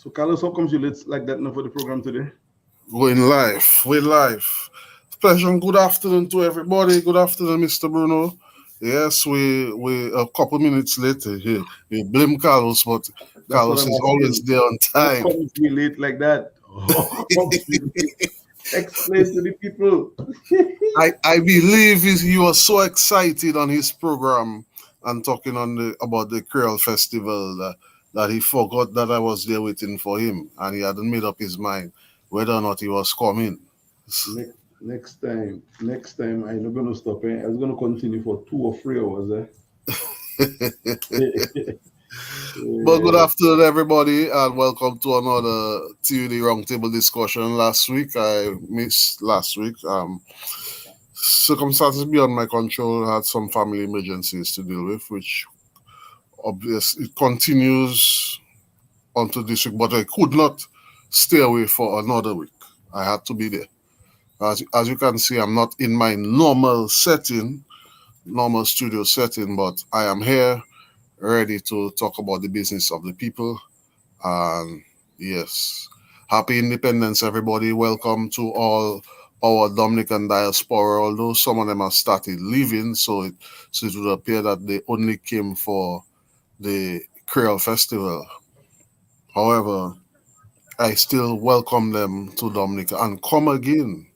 So, Carlos, how comes you late like that now for the program today? Going live, we're live. Pleasure and good afternoon to everybody. Good afternoon, Mr. Bruno. Yes, we a couple minutes later here. We blame Carlos, but That's what Carlos I'm is always asking. there on How time. comes we late like that? How comes we late? Explain to the people. I believe he was so excited on his program and talking on the about the Creole Festival that he forgot that I was there waiting for him and he hadn't made up his mind whether or not he was coming. Next time, I'm not gonna stop. I was gonna continue for 2 or 3 hours. But good Yeah. afternoon, everybody, and welcome to another TUD Roundtable discussion. Last week, I missed last week. Circumstances beyond my control had some family emergencies to deal with, which obviously it continues onto this week, but I could not stay away for another week. I had to be there. As you can see, I'm not in my normal studio setting, but I am here ready to talk about the business of the people. And yes, happy independence, everybody. Welcome to all our Dominican diaspora, although some of them have started leaving, so it would appear that they only came for the Creole Festival. However, I still welcome them to Dominica and come again.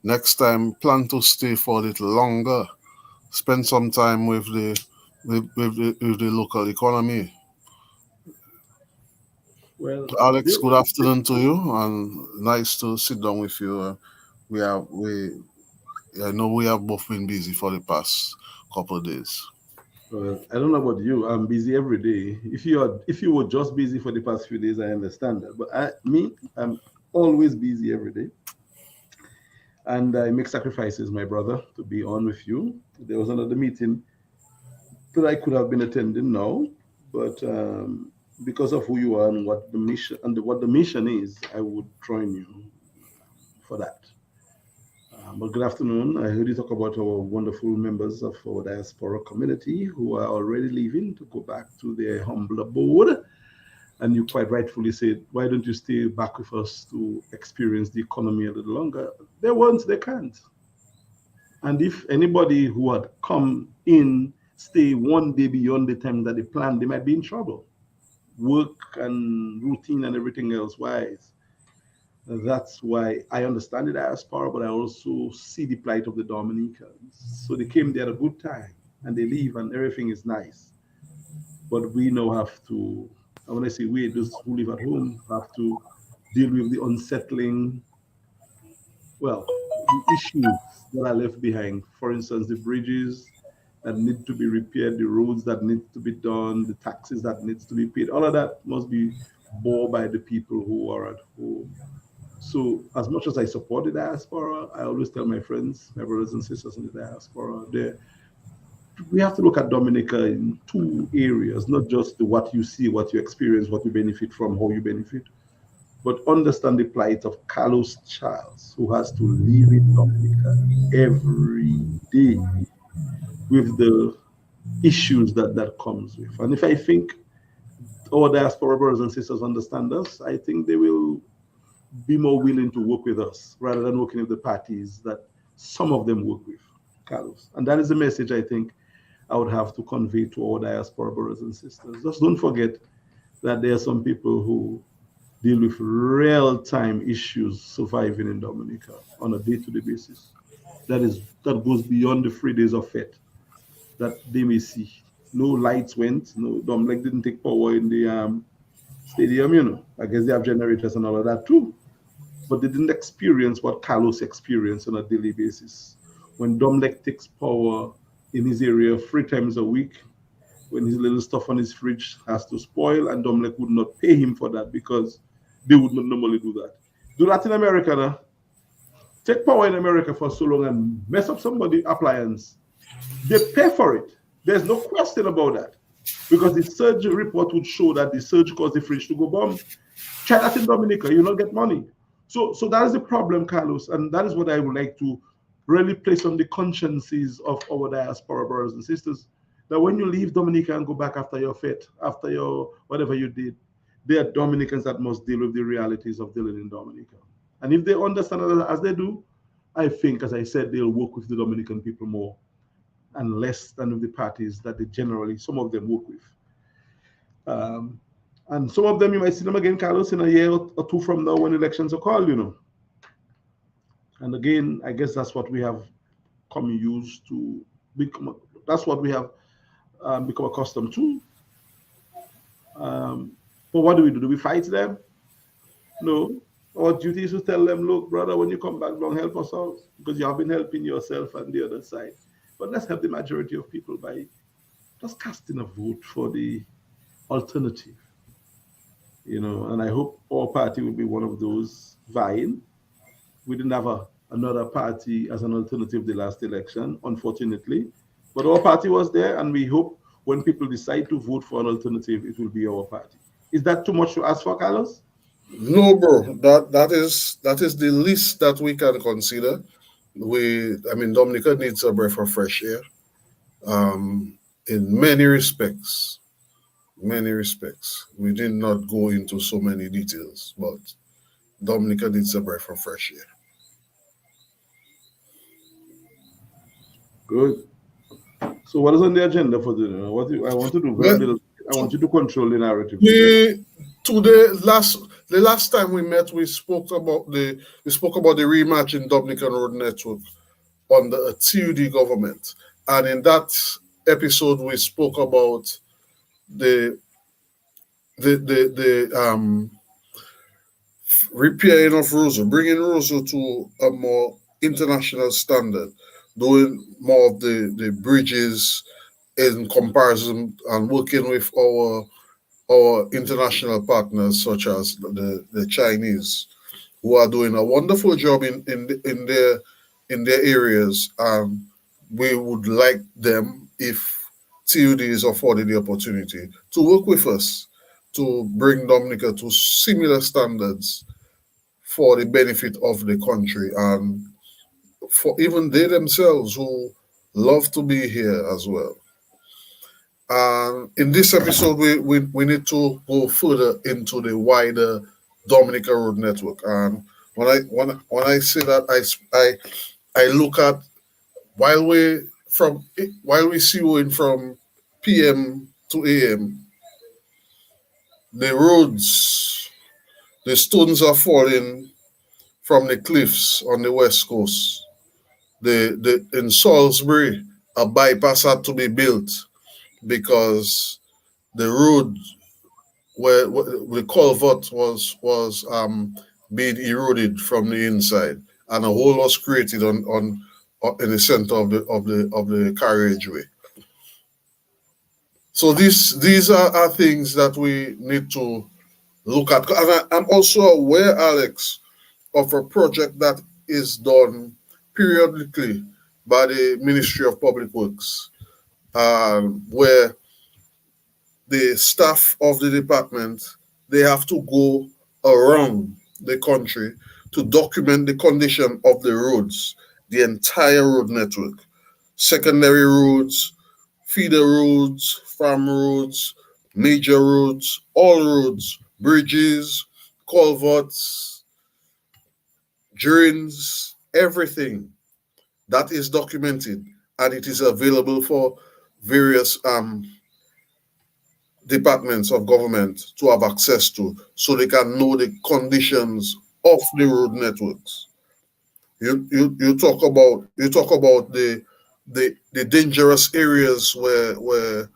Next time, plan to stay for a little longer. Spend some time with the local economy. Well, Alex, good afternoon to you, and nice to sit down with you. We have we I know we have both been busy for the past couple of days. I don't know about you. I'm busy every day. If you were just busy for the past few days, I understand that. But I'm always busy every day, and I make sacrifices, my brother, to be on with you. There was another meeting that I could have been attending now, but because of who you are and what the mission is, I would join you for that. But good afternoon. I heard you talk about our wonderful members of our diaspora community who are already leaving to go back to their humble abode. And you quite rightfully said, why don't you stay back with us to experience the economy a little longer? They won't, they can't. And if anybody who had come in stay one day beyond the time that they planned, they might be in trouble. Work and routine and everything else wise. That's why I understand the diaspora, but I also see the plight of the Dominicans. So they came there at a good time and they leave and everything is nice. But we now have to, and when I say we, those who live at home have to deal with the unsettling, well, the issues that are left behind. For instance, the bridges that need to be repaired, the roads that need to be done, the taxes that needs to be paid. All of that must be borne by the people who are at home. So, as much as I support the diaspora, I always tell my friends, my brothers and sisters in the diaspora, we have to look at Dominica in two areas, not just the what you see, what you experience, what you benefit from, how you benefit, but understand the plight of Carlos Charles, who has to live in Dominica every day with the issues that comes with. And if I think our diaspora brothers and sisters understand us, I think they will be more willing to work with us rather than working with the parties that some of them work with, Carlos. And that is the message I think I would have to convey to our diaspora brothers and sisters. Just don't forget that there are some people who deal with real time issues surviving in Dominica on a day-to-day basis. That goes beyond the 3 days of fete that they may see. No lights went, no Dominic didn't take power in the stadium. I guess they have generators and all of that too. But they didn't experience what Carlos experienced on a daily basis. When Dominic takes power in his area 3 times a week, when his little stuff on his fridge has to spoil, and Dominic would not pay him for that because they would not normally do that. Do that in America now. Take power in America for so long and mess up somebody's appliance. They pay for it. There's no question about that. Because the surge report would show that the surge caused the fridge to go bomb. Try that in Dominica, you don't get money. So that is the problem, Carlos, and that is what I would like to really place on the consciences of our diaspora brothers and sisters. That when you leave Dominica and go back after your fete, after your whatever you did, They are Dominicans that must deal with the realities of dealing in Dominica. And if they understand it as they do, I think, as I said, they'll work with the Dominican people more and less than with the parties that they generally, some of them work with. Um, and some of them, you might see them again, Carlos, in a year or two from now when elections are called, you know. And again, I guess that's what we have come used to become, that's what we have become accustomed to. Um, but what do? Do we fight them? No. Our duty is to tell them, look, brother, when you come back, don't help us out because you have been helping yourself and the other side. But let's help the majority of people by just casting a vote for the alternative, you know. And I hope our party will be one of those vying. We didn't have another party as an alternative the last election, unfortunately. But our party was there, and we hope when people decide to vote for an alternative, it will be our party. Is that too much to ask for, Carlos? No, bro. That is the least that we can consider. I mean, Dominica needs a breath of fresh air. In many respects, many respects. We did not go into so many details, but Dominica needs a breath of fresh air. Good. So what is on the agenda for dinner? I want to do very Well, little. I want you to control the narrative today. the last time we met, we spoke about the Reimagined Dominican Road Network under a TUD government, and in that episode we spoke about the the repairing of Roseau, bringing Roseau to a more international standard, doing more of the bridges in comparison and working with our international partners such as the Chinese, who are doing a wonderful job in their areas. We would like them, if TUD is afforded the opportunity, to work with us to bring Dominica to similar standards for the benefit of the country and for even they themselves who love to be here as well. And in this episode, we need to go further into the wider Dominica Road Network. And when I say that, I look at while we see going from PM to AM, the roads, the stones are falling from the cliffs on the west coast. In Salisbury, a bypass had to be built because the road where the culvert was being eroded from the inside, and a hole was created on in the center of the carriageway. So these are things that we need to look at. And I'm also aware, Alex, of a project that is done periodically by the Ministry of Public Works, where the staff of the department, they have to go around the country to document the condition of the roads, the entire road network, secondary roads, feeder roads, farm roads, major roads, all roads, bridges, culverts, drains, everything that is documented, and it is available for various departments of government to have access to, so they can know the conditions of the road networks. You talk about the dangerous areas where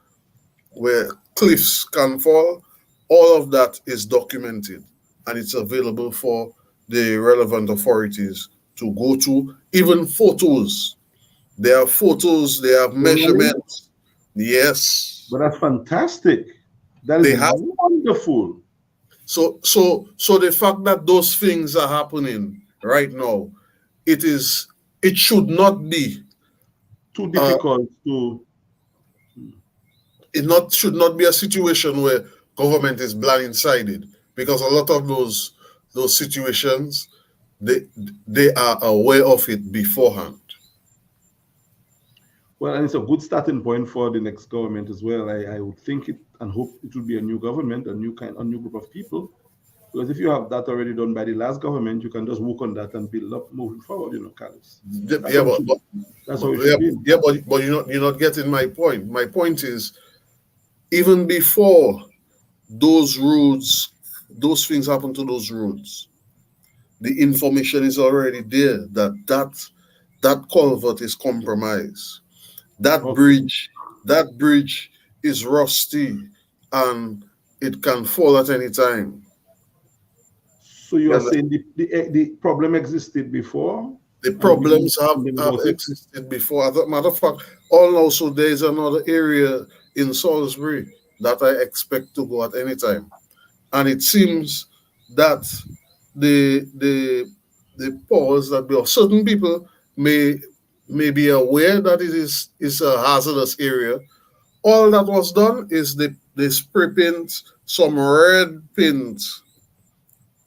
cliffs can fall. All of that is documented, and it's available for the relevant authorities to go to. Even photos. There are photos, they have Really? measurements. Yes. But that's fantastic. That is They have. wonderful. So the fact that those things are happening right now, it should not be Too uh difficult to. it should not be a situation where government is blindsided, because a lot of those situations, they they are aware of it beforehand. Well, and it's a good starting point for the next government as well. I would think it and hope it will be a new government, a new group of people. Because if you have that already done by the last government, you can just work on that and build up moving forward, Carlos. That's Yeah, how it should, that's how it should be. but you're not getting my point. My point is, even before those roads, those things happen to those roads, the information is already there that culvert is compromised. That Okay. bridge, that bridge is rusty and it can fall at any time. So you You are understand? saying the problem existed before, The and we didn't problems do have, anything have about it? existed before. As a matter of fact, also there is another area in Salisbury that I expect to go at any time. And it seems that the the powers that be, or certain people may be aware that it is a hazardous area. All that was done is they spray paint some red paint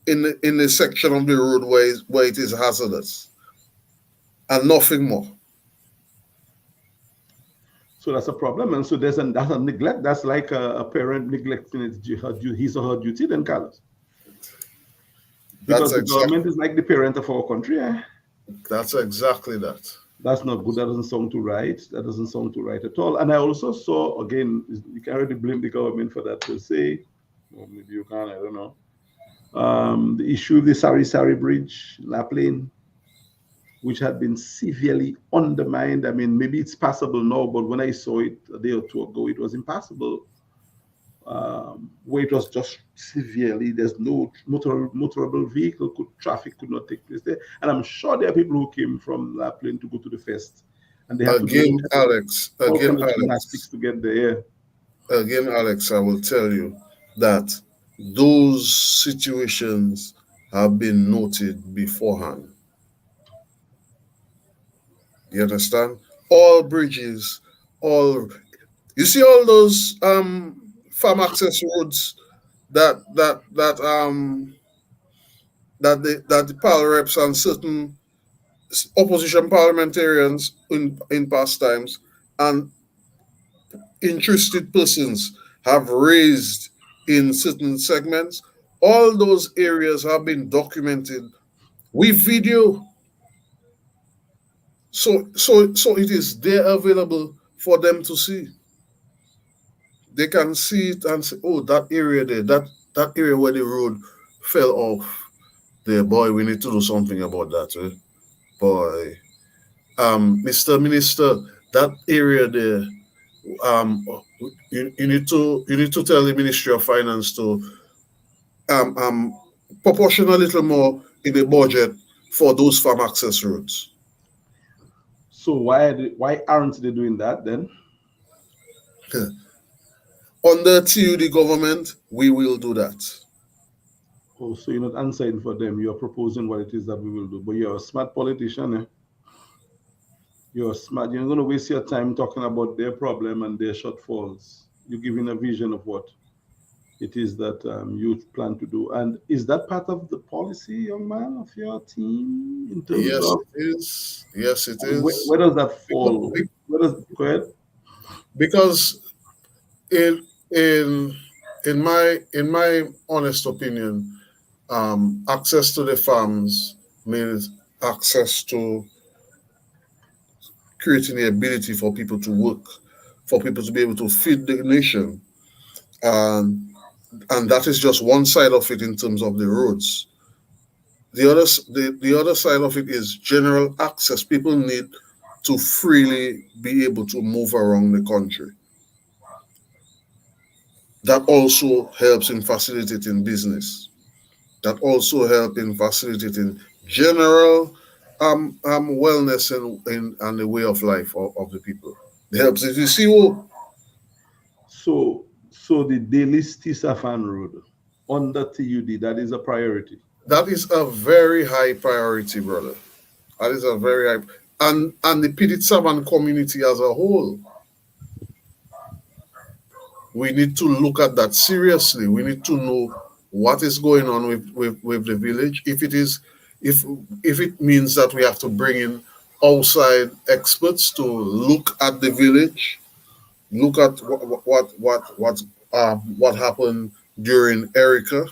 in the section of the road where it is hazardous and nothing more. So that's a problem. And so that's a neglect. That's like a parent neglecting his or her duty, then, Carlos. That's Because the exactly government is like the parent of our country. Eh? that's exactly that. That's not good. That doesn't sound too right. That doesn't sound too right at all. And I also saw, again, you can already blame the government for that per se. Or maybe you can, I don't know. The issue of the Sari Sari Bridge, La Plain, which had been severely undermined. I mean, maybe it's passable now, but when I saw it a day or two ago, it was impassable. Where it was just severely, there's no motorable vehicle, traffic could not take place there. And I'm sure there are people who came from La Plain to go to the fest, and they had to do all Again, kind of gymnastics Alex, to get there. I will tell you that those situations have been noted beforehand. You understand? All bridges, all you see, all those farm access roads that the pal reps and certain opposition parliamentarians in past times and interested persons have raised in certain segments. All those areas have been documented with video. So it is there available for them to see. They can see it and say, oh, that area there, that area where the road fell off. There, boy, we need to do something about that, eh? Boy. Mr. Minister, that area there, um, you need to tell the Ministry of Finance to um, um, proportion a little more in the budget for those farm access roads. So why aren't they doing that then? Under TUD government, we will do that. Oh, so you're not answering for them. You're proposing what it is that we will do. But you're a smart politician. Eh? You're smart. You're not going to waste your time talking about their problem and their shortfalls. You're giving a vision of what it is that you plan to do. And is that part of the policy, young man, of your team in terms Yes, of it is. Yes, it where, is. where does that Because, fall? Where does go ahead? because in in in my honest opinion, access to the farms means access to creating the ability for people to work, for people to be able to feed the nation, and that is just one side of it in terms of the roads. The other side of it is general access. People need to freely be able to move around the country. That also helps in facilitating business. That also helps in facilitating general wellness and the way of life of the people. It helps if you see, oh, So the daily Stisafan Road under TUD, that is a priority. that is a very high priority, brother. That is a very high, and the Pidit Savan community as a whole. We need to look at that seriously. We need to know what is going on with the village. If it means that we have to bring in outside experts to look at the village, look at what happened during Erica,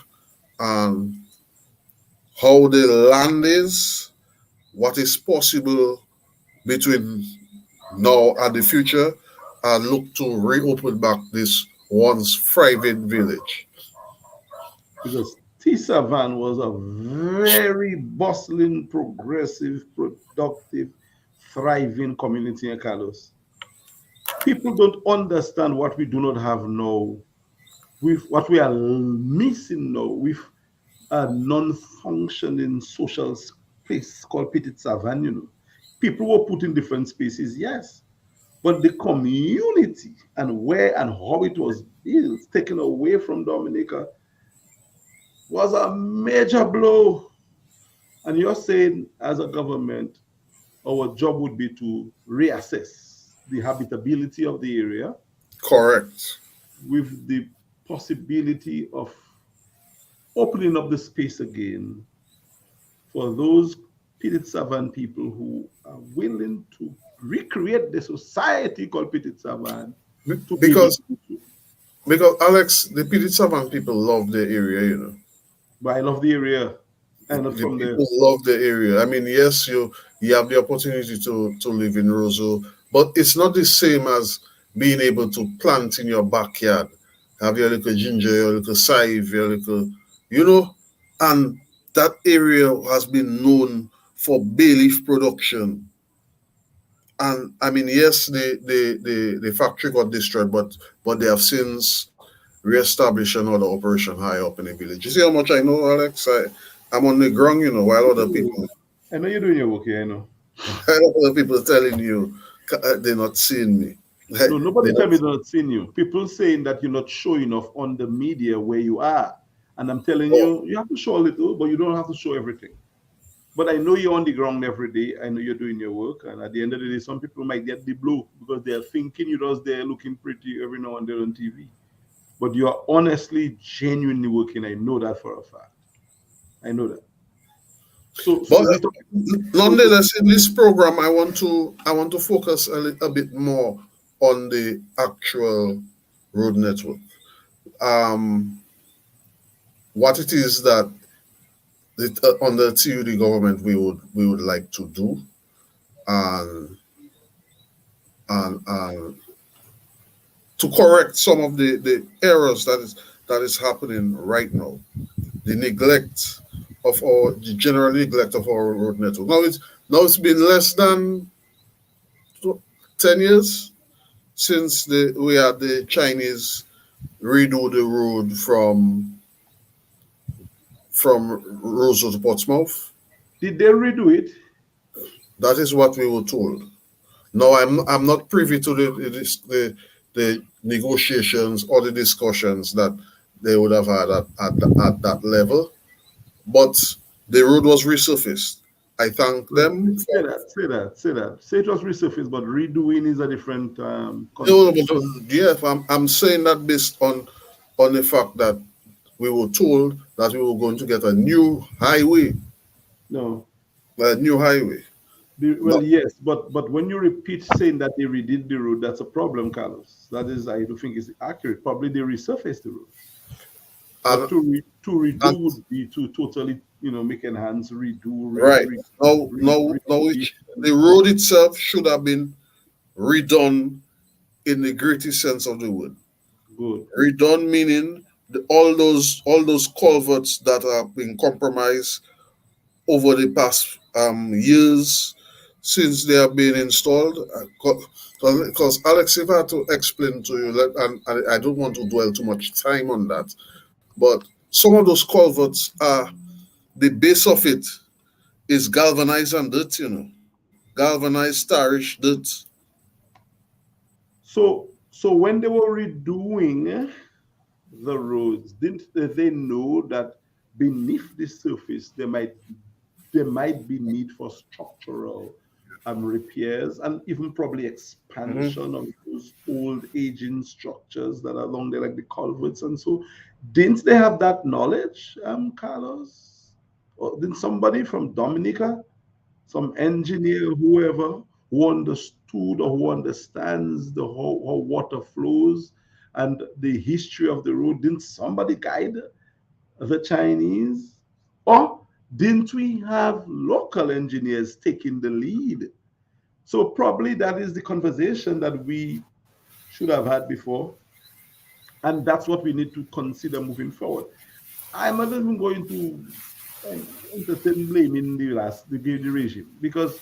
and how the land is, what is possible between now and the future, and look to reopen back this once thriving village. Because Tisavan was a very bustling, progressive, productive, thriving community in Carlos. People don't understand what we do not have now, with what we are missing now, with a non-functioning social space called Petit Savan, People were put in different spaces, yes, but the community and where and how it was built, taken away from Dominica, was a major blow. And you're saying, as a government, our job would be to reassess the habitability of the area Correct. with the possibility of opening up the space again for those Petit Savan people who are willing to recreate the society called Petit Savan to be able Because to do. because Alex, the Petit Savan people love the area. But I love the area. I'm not The from there. people love the area. I mean, yes, you have the opportunity to live in Roseau, but it's not the same as being able to plant in your backyard, have your little ginger, your little save, your little, and that area has been known for bay leaf production. And I mean, yes, the factory got destroyed, but they have since reestablished another operation high up in the village. You see how much I know, Alex? I'm on the ground, while other people, I know you're doing your work here, I know. while other people telling you they're not seeing me. No, They're nobody tell not, me they're not seeing you. People saying that you're not showing enough on the media where you are. And I'm telling oh, you, you have to show a little, but you don't have to show everything. But I know you're on the ground every day. I know you're doing your work. And at the end of the day, some people might get the blow because they're thinking you're just there looking pretty every now and then on TV. But you are honestly, genuinely working. I know that for a fact. I know that. So but we talk. So nonetheless, in this program, I want to focus a bit more on the actual road network. Um, what it is that under TUD government we would like to do, and and to correct some of the errors that is happening right now. The neglect the general neglect of our road network. Now it's been less than 10 years since we had the Chinese redo the road from Roseau to Portsmouth. did they redo it? That is what we were told. No, I'm not privy to the negotiations or the discussions that they would have had at that level, but the road was resurfaced. I thank them Say for that, say that, say that. Say it was resurfaced, but redoing is a different no, concept. but yeah, I'm saying that based on the fact that we were told that we were going to get No. a new highway. Well, yes, but when you repeat saying that they redid the road, that's a problem, Carlos. That is, I don't think is accurate. Probably they resurfaced the road, but And, to redo and would be to totally, make enhance, redo, right now, the road itself should have been redone in the greatest sense of the word. good. Redone meaning all those culverts that have been compromised over the past years since they have been installed. Because Alex, if I had to explain to you, and I don't want to dwell too much time on that, but some of those culverts are the base of it is galvanized and dirt, galvanized starish dirt. So when they were redoing the roads, didn't they know that beneath the surface there might be need for structural repairs and even probably Mhm. expansion of those old aging structures that are along there, like the culverts and so. Didn't they have that knowledge, Carlos? Or didn't somebody from Dominica some engineer, whoever, who understood or who understands how water flows and the history of the road. Didn't somebody guide the Chinese? Or didn't we have local engineers taking the lead? So probably that is the conversation that we should have had before. And that's what we need to consider moving forward. I'm not even going to entertain blaming the regime, because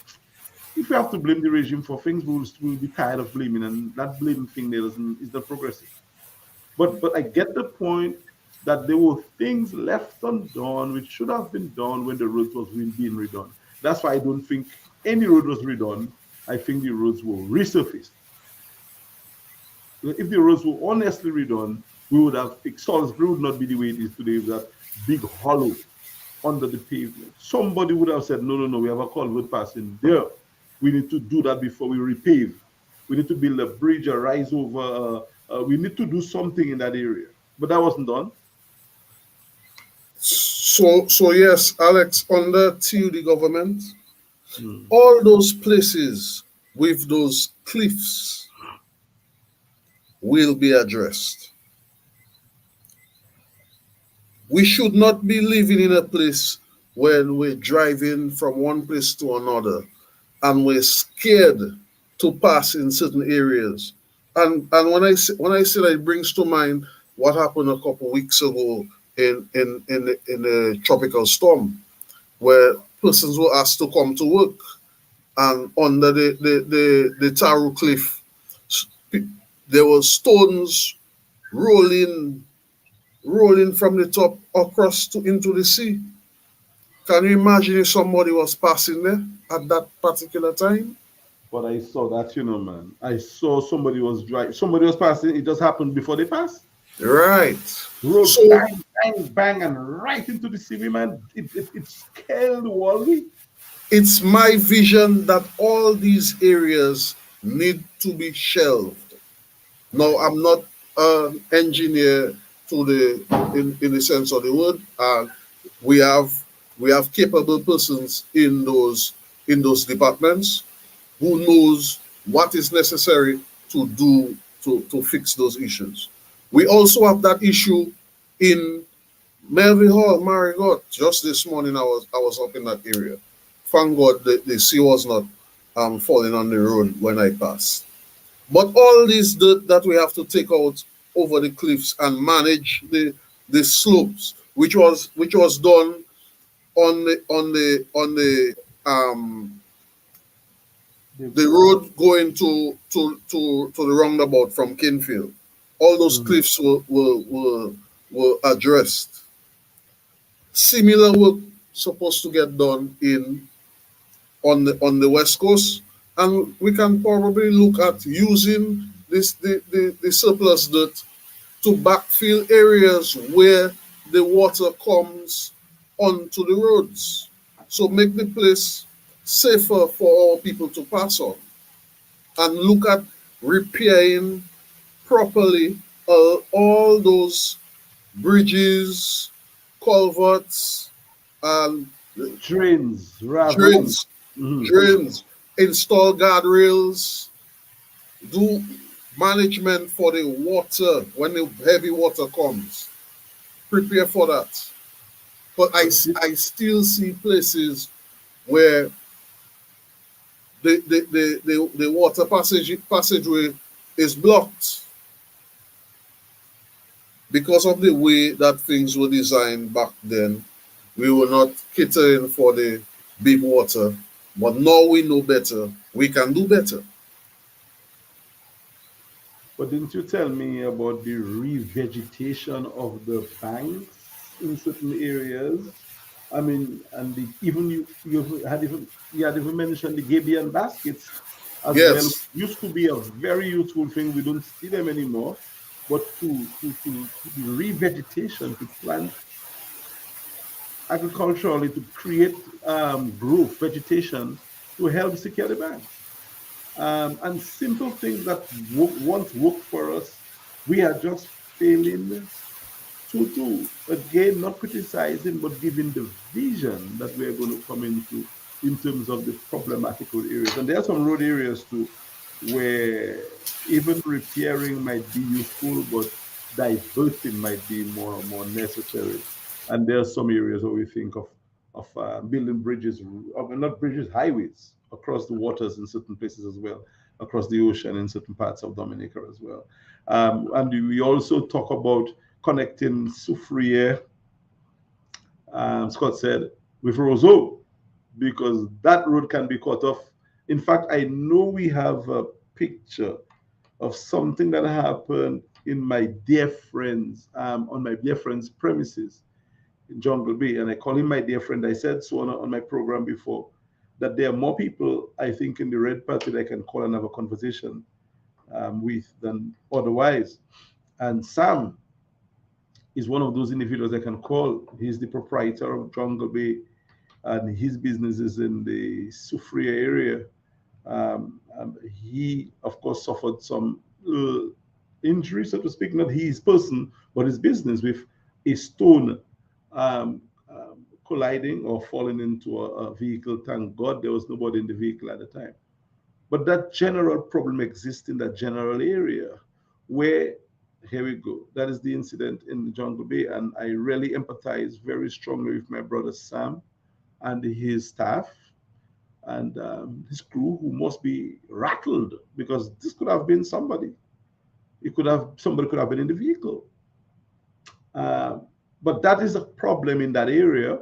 if we have to blame the regime for things, we'll be tired of blaming, and that blaming thing there is not progressive. But I get the point that there were things left undone which should have been done when the roads was being redone. That's why I don't think any road was redone. I think the roads were resurfaced. If the roads were honestly redone, we would have fixed. Salisbury would not be the way it is today with that big hollow under the pavement. Somebody would have said, no, no, no, we have a culvert passing there. We need to do that before we repave. We need to build a bridge, a rise over. We need to do something in that area. But that wasn't done. So yes, Alex, under TUD government, all those places with those cliffs will be addressed. We should not be living in a place where we're driving from one place to another and we're scared to pass in certain areas. And when I say that, it brings to mind what happened a couple of weeks ago in a tropical storm, where persons were asked to come to work, and under the Taro cliff, there were stones rolling from the top across into the sea. Can you imagine if somebody was passing there at that particular time? But I saw that, man. I saw somebody was driving. Somebody was passing. It just happened before they passed. Right. Road So bang, bang, bang, and right into the sea, man. It scared the world. it's my vision that all these areas need to be shelved. Now, I'm not an engineer to in the sense of the word. We have capable persons in those departments who knows what is necessary to do to fix those issues. We also have that issue in Melville Hall, Marigot. Just this morning, I was up in that area. Thank God the sea was not falling on the road when I passed. But all this dirt that we have to take out over the cliffs and manage the slopes, which was done on the road going to the roundabout from Kinfield. All those cliffs were addressed. Similar work supposed to get done on the West Coast, and we can probably look at using the surplus dirt to backfill areas where the water comes onto the roads. So make the place safer for our people to pass on, and look at repairing properly all those bridges, culverts, and Drains, drains, drains, install guardrails, do management for the water when the heavy water comes. Prepare for that. But I still see places where the water passageway is blocked because of the way that things were designed back then. We were not catering for the big water, but now we know better. We can do better. But didn't you tell me about the revegetation of the banks in certain areas? I mean, and even you had even mentioned the Gabion baskets as well. Yes, Used to be a very useful thing. We don't see them anymore. But to the revegetation, to plant agriculturally, to create growth, vegetation, to help secure the banks. And simple things that once worked for us, we are just failing to do. Again, not criticizing, but giving the vision that we are going to come into. in terms of the problematical areas. And there are some road areas too where even repairing might be useful, but diverting might be more necessary. And there are some areas where we think of building bridges, not bridges, highways across the waters in certain places as well, across the ocean in certain parts of Dominica as well. And we also talk about connecting Soufriere, Scott said, with Roseau, because that road can be cut off. In fact, I know we have a picture of something that happened in my dear friend's on my dear friend's premises in Jungle Bay, and I call him my dear friend. I said so on my program before that there are more people I think in the Red Party that I can call and have a conversation with than otherwise. And Sam is one of those individuals I can call. He's the proprietor of Jungle Bay, and his business is in the Soufriere area. He, of course, suffered some injury, so to speak, not his person, but his business, with a stone colliding or falling into a vehicle. Thank God there was nobody in the vehicle at the time. But that general problem exists in that general area where, here we go, that is the incident in the Jungle Bay. And I really empathize very strongly with my brother Sam and his staff and his crew, who must be rattled because this could have been somebody. Somebody could have been in the vehicle. Uh, but that is a problem in that area.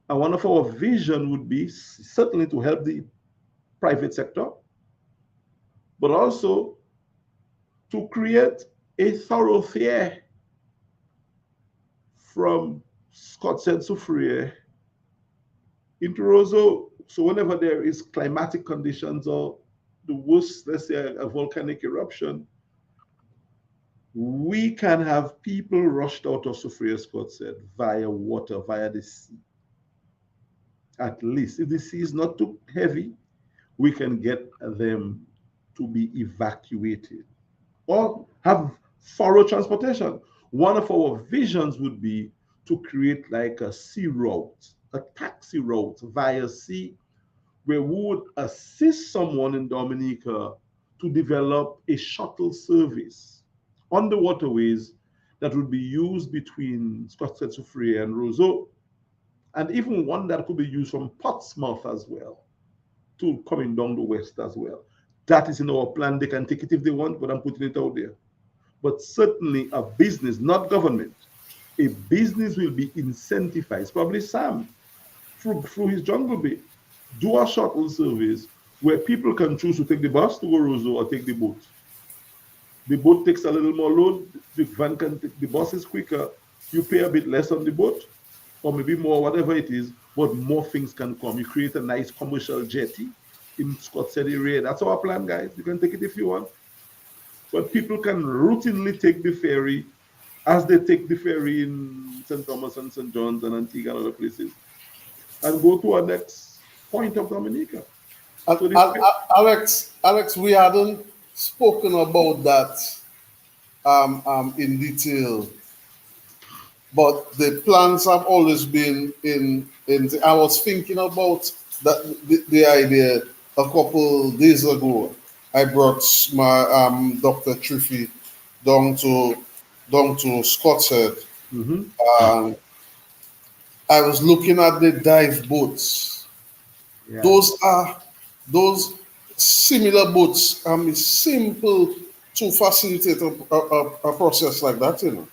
And one of our vision would be certainly to help the private sector, but also to create a thoroughfare from Scott said Soufriere into Roseau. So whenever there is climatic conditions or the worst, let's say a volcanic eruption, we can have people rushed out of Soufriere, Scott said, via water, via the sea. At least, if the sea is not too heavy, we can get them to be evacuated or have thorough transportation. One of our visions would be to create like a sea route, a taxi route via sea, where we would assist someone in Dominica to develop a shuttle service on the waterways that would be used between Scottsdale, Soufriere, and Roseau, and even one that could be used from Portsmouth as well, to coming down the west as well. That is in our plan. They can take it if they want, but I'm putting it out there. But certainly a business, not government, a business will be incentivized, probably Sam, through his Jungle Bay, do a shuttle service where people can choose to take the bus to go Roseau or take the boat. The boat takes a little more load, the van can take, the bus is quicker, you pay a bit less on the boat, or maybe more, whatever it is, but more things can come. You create a nice commercial jetty in Scottsdale area. That's our plan, guys. You can take it if you want. But people can routinely take the ferry as they take the ferry in St. Thomas and St. John's and Antigua and other places and go to our next point of Dominica. So Alex, we hadn't spoken about that in detail, but the plans have always been I was thinking about the idea a couple days ago. I brought my Dr. Triffy down to Scottshead. Mm-hmm. I was looking at the dive boats. Yeah. Those similar boats. Simple to facilitate a process like that, you know.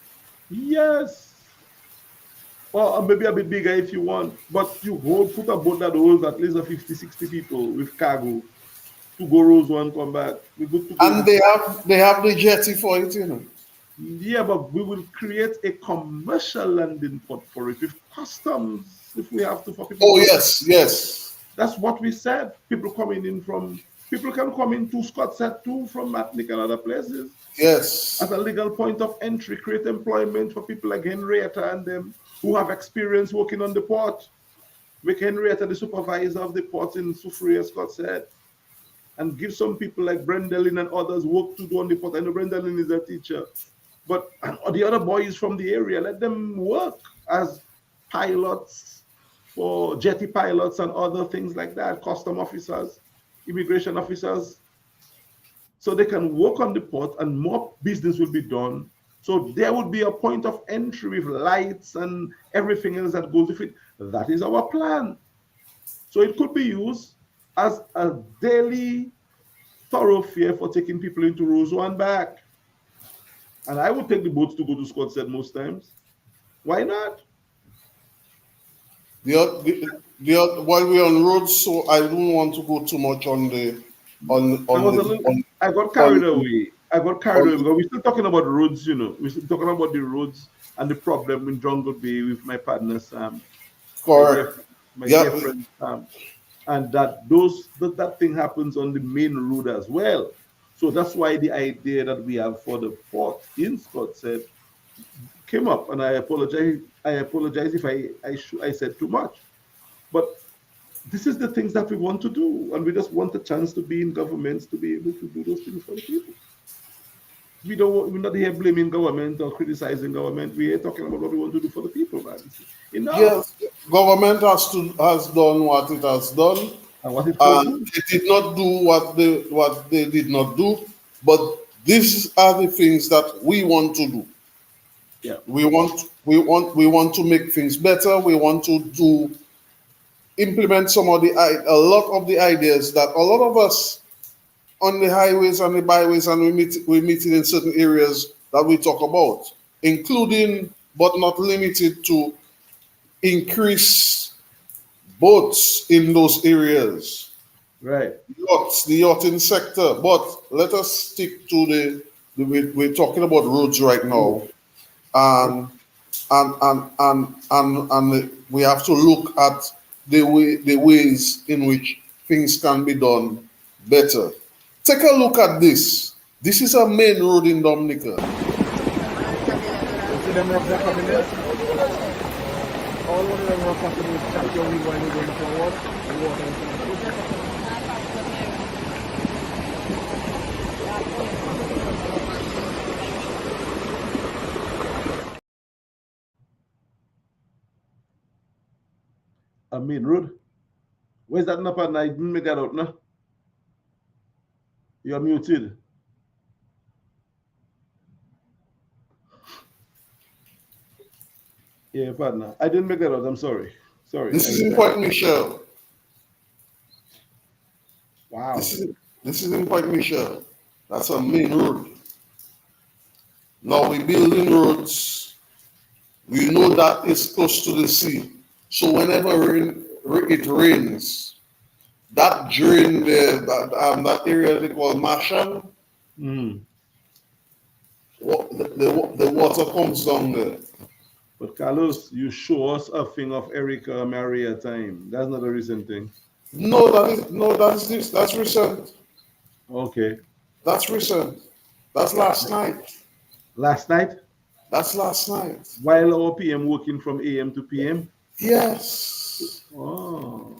Yes. Or maybe a bit bigger if you want. But put a boat that holds at least a 50, 60 people with cargo to go Roseau and come back. We're good to go. And they have the jetty for it, you know. Yeah, but we will create a commercial landing port for it with customs if we have to for people. Oh yes. That's what we said. People can come into Scottsdale too from Matnik and other places. Yes. As a legal point of entry, create employment for people like Henrietta and them who have experience working on the port. Make Henrietta the supervisor of the port in Soufriere, Scottsdale, and give some people like Brendelin and others work to do on the port. I know Brendelin is a teacher. But the other boys from the area, let them work as pilots for jetty pilots and other things like that, custom officers, immigration officers, so they can work on the port and more business will be done. So there would be a point of entry with lights and everything else that goes with it. That is our plan. So it could be used as a daily thoroughfare for taking people into Roseau and back. And I would take the boats to go to Scottsdale most times. Why not? While we're on roads, so I don't want to go too much on the I got carried away. I got carried away because we're still talking about roads, you know. We're still talking about the roads and the problem in Jungle Bay with my partner Sam. correct. My dear friend Sam. And that thing happens on the main road as well. So that's why the idea that we have for the port in Scottsdale came up. And I apologize. I apologize if I said too much. But this is the things that we want to do, and we just want a chance to be in governments to be able to do those things for the people. We're not here blaming government or criticizing government. We're here talking about what we want to do for the people, man. Enough. Yes, government has done what it has done, And what it could and do. it did not do what they did not do. But these are the things that we want to do. Yeah. We want to make things better. We want to implement a lot of the ideas that a lot of us on the highways and the byways, and we meet it in certain areas that we talk about, including but not limited to increase boats in those areas. Right. The yachting sector. But let us stick to we're talking about roads right now, and we have to look at the ways in which things can be done better. Take a look at this. This is a main road in Dominica. See them rough that coming there? All one of them rough that coming is chapter only when we're going forward and walking into the A main road. Where's that number? I didn't make that out, no? You're muted. Yeah, partner. I didn't make that out. I'm sorry. Sorry. This is in Point Michel. Wow. This is in Point Michel. That's a main road. Now we're building roads. We know that it's close to the sea. So whenever it rains, that drain there, that area they call Marshall, the water comes down there. But Carlos, you show us a thing of Erica Maria time. That's not a recent thing. That's recent. Okay. That's recent. That's last night. Last night? That's last night. While our PM working from AM to PM? Yes. Oh.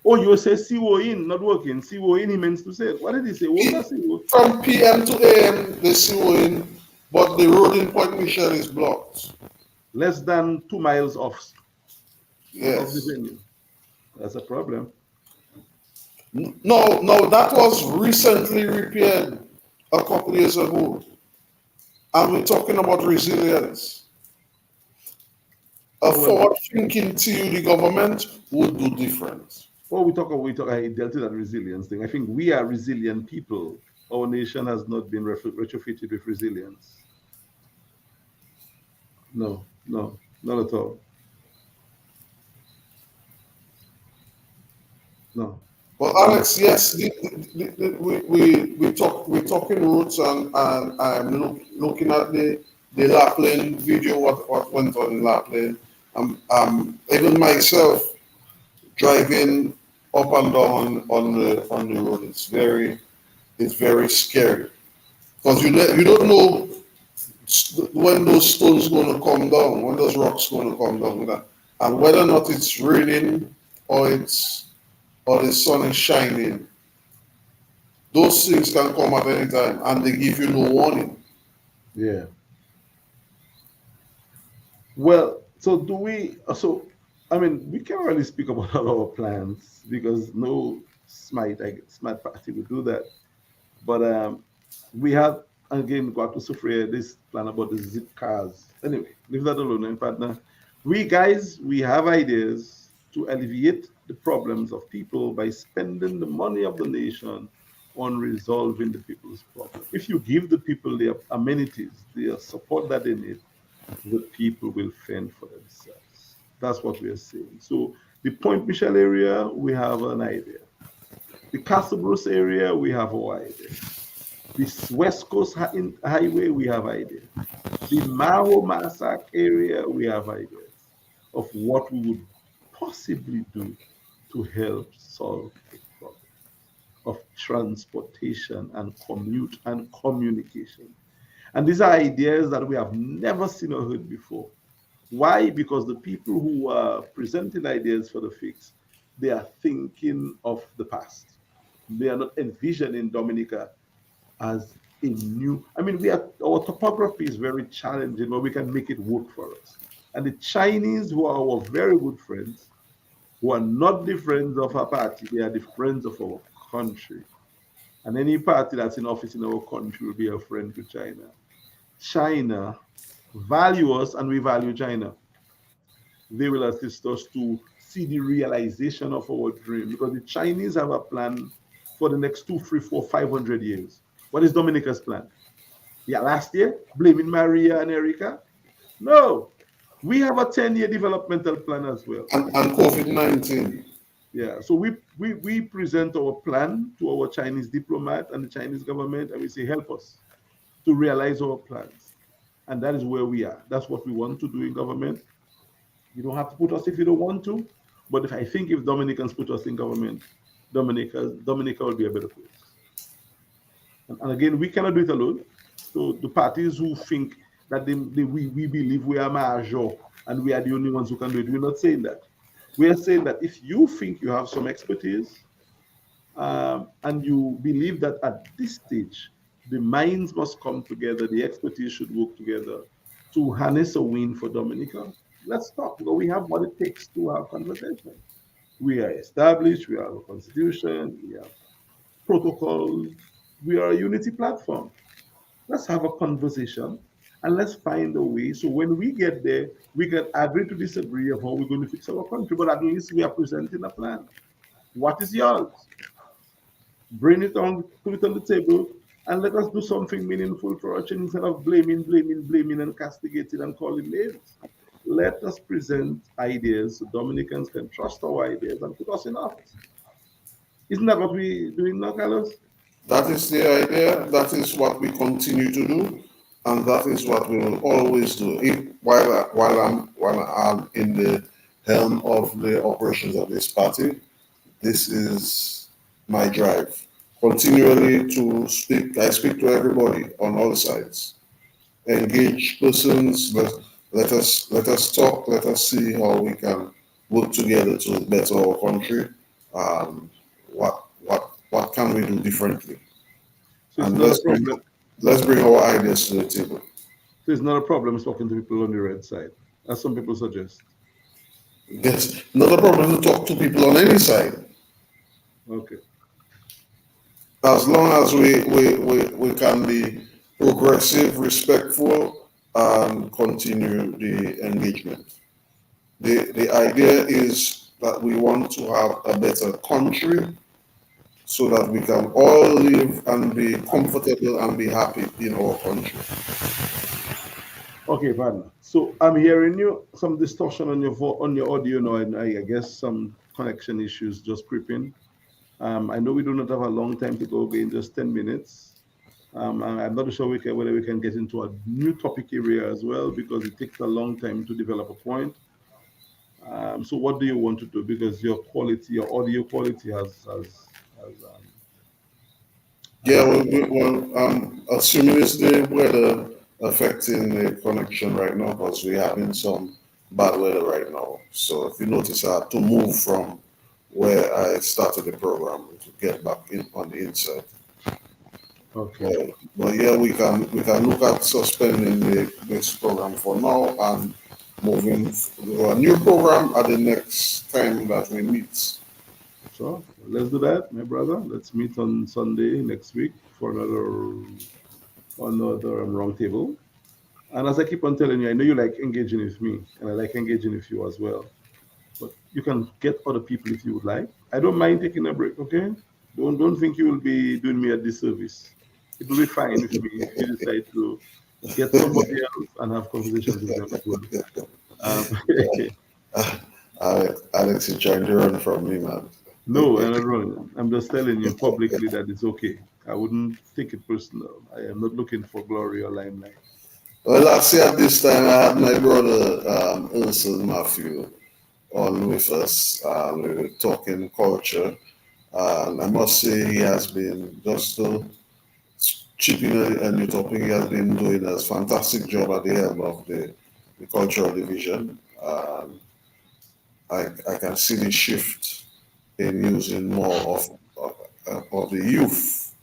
Oh, you say CO in, not working. CO in, he meant to say. What did he say? What does CO? From PM to AM, the CO in, but the road in Point Michel is blocked. Less than 2 miles off. Yes. Of the venue. That's a problem. No, that was recently repaired a couple years ago. And we're talking about resilience. A forward-thinking TUD government would do different. Well, I dealt with that resilience thing. I think we are resilient people. Our nation has not been retrofitted with resilience. No, not at all. No. Well, Alex, yes, we're talking roots, and I'm looking at the Lapland video, what went on in Lapland. Even myself driving up and down on the road, it's very scary, because you don't know when those stones going to come down, when those rocks going to come down, and whether or not it's raining or the sun is shining. Those things can come at any time, and they give you no warning. Yeah. Well, so do we? So I mean, we can't really speak about all our plans because no smart party would do that. But we have again got to suffer this plan about the zip cars. Anyway, leave that alone, partner. We guys, we have ideas to alleviate the problems of people by spending the money of the nation on resolving the people's problem. If you give the people their amenities, their support that they need, the people will fend for themselves. That's what we are saying. So the Point Michel area, we have an idea. The Castle Bruce area, we have our idea. This West Coast Highway, we have ideas. The Maho Masak area, we have ideas of what we would possibly do to help solve the problem of transportation and commute and communication. And these are ideas that we have never seen or heard before. Why? Because the people who are presenting ideas for the fix, they are thinking of the past. They are not envisioning Dominica as a new. I mean, our topography is very challenging, but we can make it work for us. And the Chinese, who are our very good friends, who are not the friends of our party, they are the friends of our country. And any party that's in office in our country will be a friend to China. China value us and we value China. They will assist us to see the realization of our dream because the Chinese have a plan for the next 2, 3, 4, 500 years. What is Dominica's plan? Yeah, last year, blaming Maria and Erica? No, we have a 10-year developmental plan as well. And COVID-19. Yeah, so we present our plan to our Chinese diplomat and the Chinese government, and we say, help us to realize our plans. And that is where we are. That's what we want to do in government. You don't have to put us if you don't want to. But if Dominicans put us in government, Dominica will be a better place. And again, we cannot do it alone. So the parties who think that we believe we are major and we are the only ones who can do it, we're not saying that. We are saying that if you think you have some expertise and you believe that at this stage, the minds must come together, the expertise should work together to harness a win for Dominica, let's talk. Because we have what it takes to have conversation. We are established, we have a constitution, we have protocols, we are a unity platform. Let's have a conversation and let's find a way. So when we get there, we can agree to disagree of how we're going to fix our country, but at least we are presenting a plan. What is yours? Bring it on, put it on the table, and let us do something meaningful for our children instead of blaming, and castigating and calling names. Let us present ideas so Dominicans can trust our ideas and put us in office. Isn't that what we're doing now, Carlos? That is the idea. That is what we continue to do, and that is what we will always do. While I'm in the helm of the operations of this party, this is my drive. Continually to speak. I speak to everybody on all sides. Engage persons. Let us talk. Let us see how we can work together to better our country. What can we do differently? So And let's bring our ideas to the table. So it's not a problem talking to people on the red side, as some people suggest. Yes, not a problem to talk to people on any side. Okay. As long as we can be progressive, respectful, and continue the engagement. The idea is that we want to have a better country so that we can all live and be comfortable and be happy in our country. Okay, partner. So I'm hearing some distortion on your audio now, and I guess some connection issues just creeping. I know we do not have a long time to go again, just 10 minutes. I'm not sure whether we can get into a new topic area as well because it takes a long time to develop a point. So what do you want to do? Because your audio quality has Yeah, assuming it's the weather affecting the connection right now because we're having some bad weather right now. So if you notice, I had to move from where I started the program to get back in on the inside. okay. But yeah, we can look at suspending this program for now and moving to a new program at the next time that we meet. So let's do that, my brother. Let's meet on Sunday next week for another round table. And as I keep on telling you, I know you like engaging with me, and I like engaging with you as well. But you can get other people if you would like. I don't mind taking a break, okay? Don't think you will be doing me a disservice. It will be fine with me if you decide to get somebody else and have conversations with them as well. Um, Alex, you're trying to run from me, man. no, I'm not running. I'm just telling you publicly that it's okay. I wouldn't take it personal. I am not looking for glory or limelight. Well, last year at this time, I had my brother Ursel Matthew on with us. We were talking culture, and I must say he has been just to chip in a new topic. He has been doing a fantastic job at the helm of the cultural division. I can see the shift in using more of the youth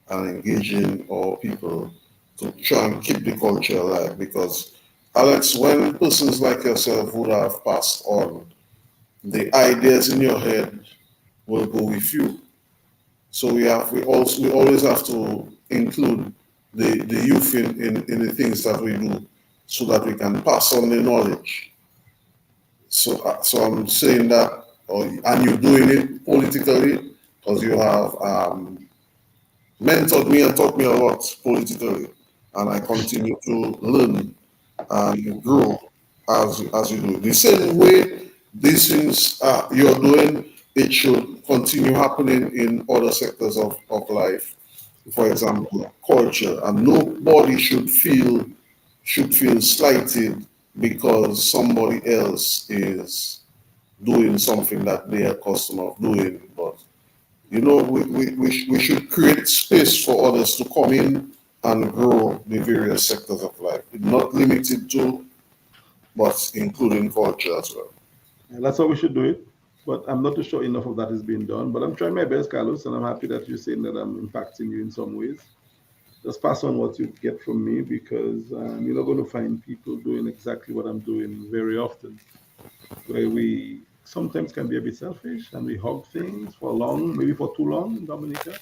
and engaging our people to try and keep the culture alive. Because Alex, when persons like yourself would have passed on, the ideas in your head will go with you. So we always have to include the youth in the things that we do so that we can pass on the knowledge. So I'm saying that, and you're doing it politically because you have mentored me and taught me a lot politically, and I continue to learn and grow as you do. The same way these things you're doing, it should continue happening in other sectors of life. For example, culture, and nobody should feel slighted because somebody else is doing something that they are accustomed of doing. But we should create space for others to come in and grow the various sectors of life, not limited to, but including culture as well. And that's how we should do it. But I'm not too sure enough of that is being done. But I'm trying my best, Carlos, and I'm happy that you're saying that I'm impacting you in some ways. Just pass on what you get from me because you're not going to find people doing exactly what I'm doing very often, where we sometimes can be a bit selfish and we hug things for long, maybe for too long in Dominica.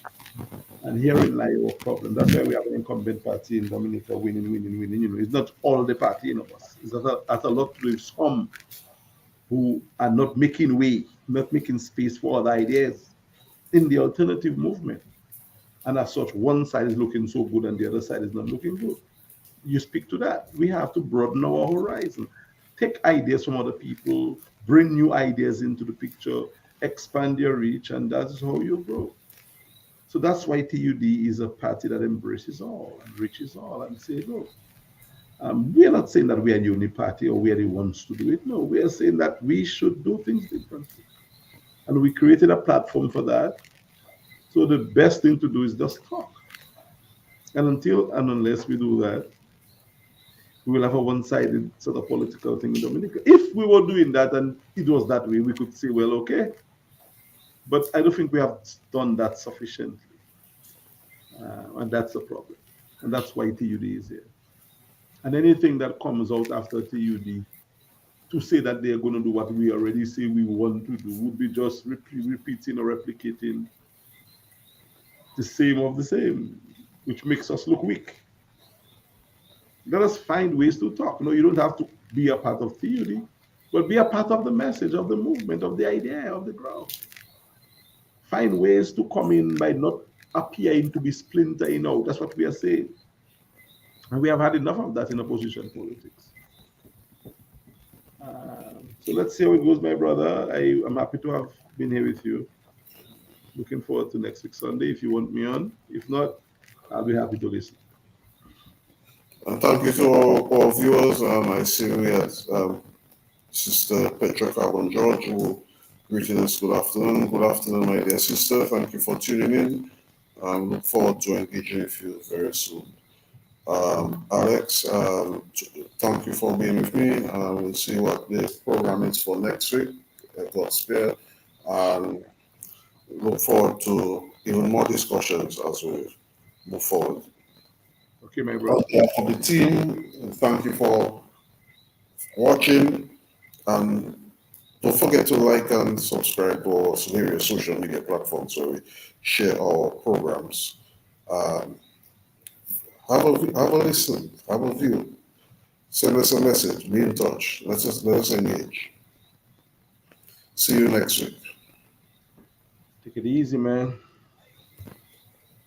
And herein lie our problem. That's why we have an incumbent party in Dominica winning, winning, winning. It's not all the party in us. It's at a lot with some who are not making way, not making space for other ideas in the alternative movement. And as such, one side is looking so good and the other side is not looking good. You speak to that. We have to broaden our horizon, take ideas from other people, bring new ideas into the picture, expand your reach, and that's how you grow. So that's why TUD is a party that embraces all and reaches all and say, look, we are not saying that we are the only party or we are the ones to do it. No, we are saying that we should do things differently. And we created a platform for that. So the best thing to do is just talk. And until and unless we do that, we will have a one-sided sort of political thing in Dominica. If we were doing that and it was that way, we could say, well, okay. But I don't think we have done that sufficiently. And that's the problem. And that's why TUD is here. And anything that comes out after TUD to say that they're going to do what we already say we want to do would be just repeating or replicating the same of the same, which makes us look weak. Let us find ways to talk. No, you don't have to be a part of TUD, but be a part of the message, of the movement, of the idea, of the ground. Find ways to come in by not appearing to be splintering out. That's what we are saying. And we have had enough of that in opposition politics. So let's see how it goes, my brother. I am happy to have been here with you. Looking forward to next week Sunday if you want me on. If not, I'll be happy to listen. And thank you to all viewers. I see we have Sister Petra Carbon George who greeted us. Good afternoon. Good afternoon, my dear sister. Thank you for tuning in. Look forward to engaging with you very soon. Alex, thank you for being with me. We'll see what the program is for next week. God spare. And look forward to even more discussions as we move forward. Okay, my brother. On behalf of the team, thank you for watching, and don't forget to like and subscribe to our various social media platforms where we share our programs. Um, have a listen, have a view, send us a message, be in touch. Let us engage. See you next week. Take it easy, man.